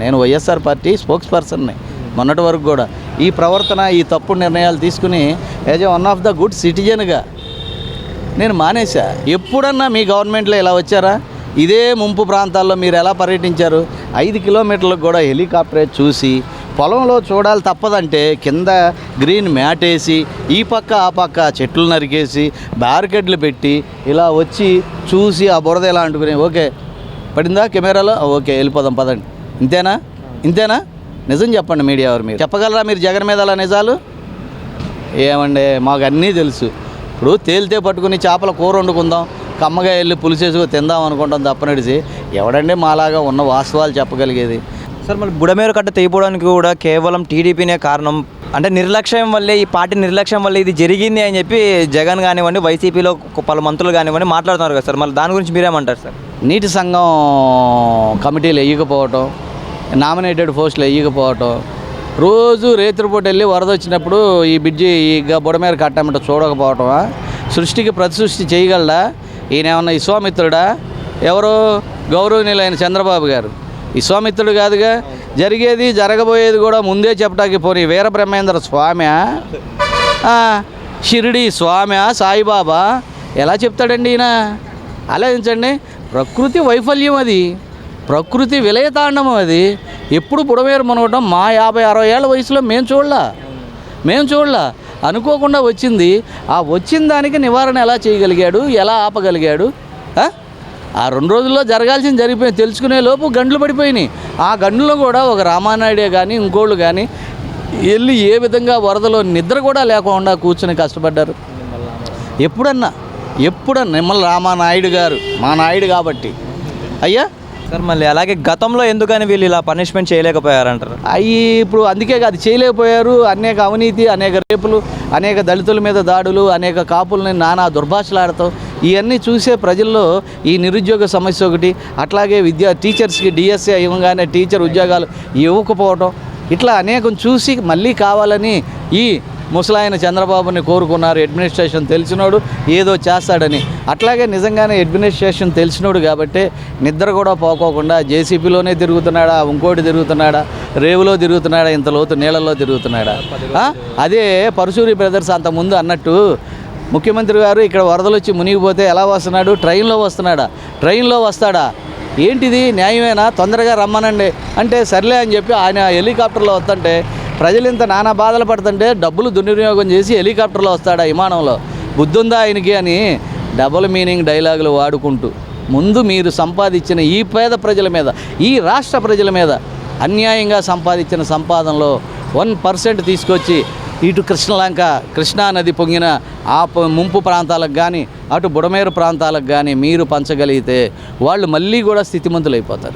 నేను YSR party spokes పర్సన్ని మొన్నటి వరకు కూడా ఈ ప్రవర్తన ఈ తప్పుడు నిర్ణయాలు తీసుకుని as a one of the good సిటిజన్గా నేను మానేసా. ఎప్పుడన్నా మీ గవర్నమెంట్లో ఇలా వచ్చారా? ఇదే ముంపు ప్రాంతాల్లో మీరు ఎలా పర్యటించారు? 5 కిలోమీటర్లకు కూడా హెలికాప్టరే చూసి పొలంలో చూడాలి తప్పదంటే కింద గ్రీన్ మ్యాట్ వేసి ఈ పక్క ఆ పక్క చెట్లు నరికేసి బ్యారికేడ్లు పెట్టి ఇలా వచ్చి చూసి ఆ బురద ఎలా అంటుకుని ఓకే పడిందా కెమెరాలో ఓకే వెళ్ళిపోదాం పదండి, ఇంతేనా? నిజం చెప్పండి మీడియా వారు, మీరు చెప్పగలరా మీరు జగన్ మీద అలా నిజాలు? ఏమండి మాకు అన్నీ తెలుసు. ఇప్పుడు తేలితే పట్టుకుని చేపల కూర వండుకుందాం, కమ్మగా వెళ్ళి పులిసేసుకు తిందాం అనుకుంటాం తప్పనడిసి ఎవడండి మాలాగా ఉన్న వాస్తవాలు చెప్పగలిగేది? సార్ మళ్ళీ బుడమేరు కట్ట తెగిపోవడానికి కూడా కేవలం టీడీపీనే కారణం అంటే నిర్లక్ష్యం వల్లే, ఈ పార్టీ నిర్లక్ష్యం వల్లే ఇది జరిగింది అని చెప్పి జగన్ కానివ్వండి వైసీపీలో పలు మంత్రులు కానివ్వండి మాట్లాడుతున్నారు కదా సార్, మళ్ళీ దాని గురించి మీరేమంటారు సార్? నీటి సంఘం కమిటీలు వేయకపోవటం, నామినేటెడ్ పోస్టులు వేయకపోవటం, రోజు రేత్రిపూట వెళ్ళి వరద వచ్చినప్పుడు ఈ బిడ్జి ఈ బుడమేరు కట్టమంట చూడకపోవటమా? సృష్టికి ప్రతి సృష్టి చేయగలడా? ఈయన ఏమన్నా విశ్వామిత్రుడా? ఎవరు? గౌరవనీయులైన చంద్రబాబు గారు విశ్వామిత్రుడు కాదుగా. జరిగేది జరగబోయేది కూడా ముందే చెప్పడానికి పోనీ వీరబ్రహ్మేంద్ర స్వామి, షిరిడి స్వామి, సాయిబాబా ఎలా చెప్తాడండి ఈయన? ఆలోచించండి. ప్రకృతి వైఫల్యం అది, ప్రకృతి విలయతాండవం అది. ఎప్పుడు బుడమేరు మునగటం మా 50-60 ఏళ్ళ వయసులో మేము చూడలా. అనుకోకుండా వచ్చింది. ఆ వచ్చిన దానికి నివారణ ఎలా చేయగలిగాడు, ఎలా ఆపగలిగాడు? ఆ 2 రోజుల్లో జరగాల్సింది జరిగిపోయింది. తెలుసుకునే లోపు గంటలు పడిపోయినాయి. ఆ గంటలో కూడా ఒక రామానాయుడే కానీ ఇంకోళ్ళు కానీ వెళ్ళి ఏ విధంగా వరదలో నిద్ర కూడా లేకుండా కూర్చొని కష్టపడ్డారు? ఎప్పుడన్నా నిమ్మల రామానాయుడు గారు, మా నాయుడు కాబట్టి అయ్యా సార్. మళ్ళీ అలాగే గతంలో ఎందుకని వీళ్ళు ఇలా పనిష్మెంట్ చేయలేకపోయారంటారు? ఇప్పుడు అందుకే అది చేయలేకపోయారు. అనేక అవినీతి, అనేక రేపులు, అనేక దళితుల మీద దాడులు, అనేక కాపులని నానా దుర్భాషలాడతాం. ఇవన్నీ చూసే ప్రజల్లో ఈ నిరుద్యోగ సమస్య ఒకటి, అట్లాగే టీచర్స్కి డిఎస్ఏ ఇవ్వగానే టీచర్ ఉద్యోగాలు ఇవ్వకపోవటం, ఇట్లా అనేకం చూసి మళ్ళీ కావాలని ఈ ముసలాయన చంద్రబాబుని కోరుకున్నారు. అడ్మినిస్ట్రేషన్ తెలిసినోడు ఏదో చేస్తాడని. అట్లాగే నిజంగానే అడ్మినిస్ట్రేషన్ తెలిసినోడు కాబట్టి నిద్ర కూడా పోకోకుండా జేసీబీలోనే తిరుగుతున్నాడా, ఇంకోటి తిరుగుతున్నాడా, రేవులో తిరుగుతున్నాడా, ఇంత లోతు నీళ్ళల్లో తిరుగుతున్నాడా? అదే పరశూరి బ్రదర్స్ అంతకుముందు అన్నట్టు ముఖ్యమంత్రి గారు ఇక్కడ వరదలు వచ్చి మునిగిపోతే ఎలా వస్తున్నాడు? ట్రైన్లో వస్తాడా? ఏంటిది న్యాయమేనా? తొందరగా రమ్మనండి అంటే సర్లే అని చెప్పి ఆయన హెలికాప్టర్లో వస్తుంటే ప్రజలు ఇంత నానా బాధలు పడుతుంటే డబ్బులు దుర్వినియోగం చేసి హెలికాప్టర్లో వస్తాడా విమానంలో? బుద్ధుందా ఆయనకి అని డబుల్ మీనింగ్ డైలాగులు వాడుకుంటూ ముందు మీరు సంపాదించిన ఈ పేద ప్రజల మీద, ఈ రాష్ట్ర ప్రజల మీద అన్యాయంగా సంపాదించిన సంపాదనలో 1% తీసుకొచ్చి ఇటు కృష్ణా నది పొంగిన ఆ ముంపు ప్రాంతాలకు కానీ అటు బుడమేరు ప్రాంతాలకు కానీ మీరు పంచగలిగితే వాళ్ళు మళ్ళీ కూడా స్థితిమంతులు అయిపోతారు.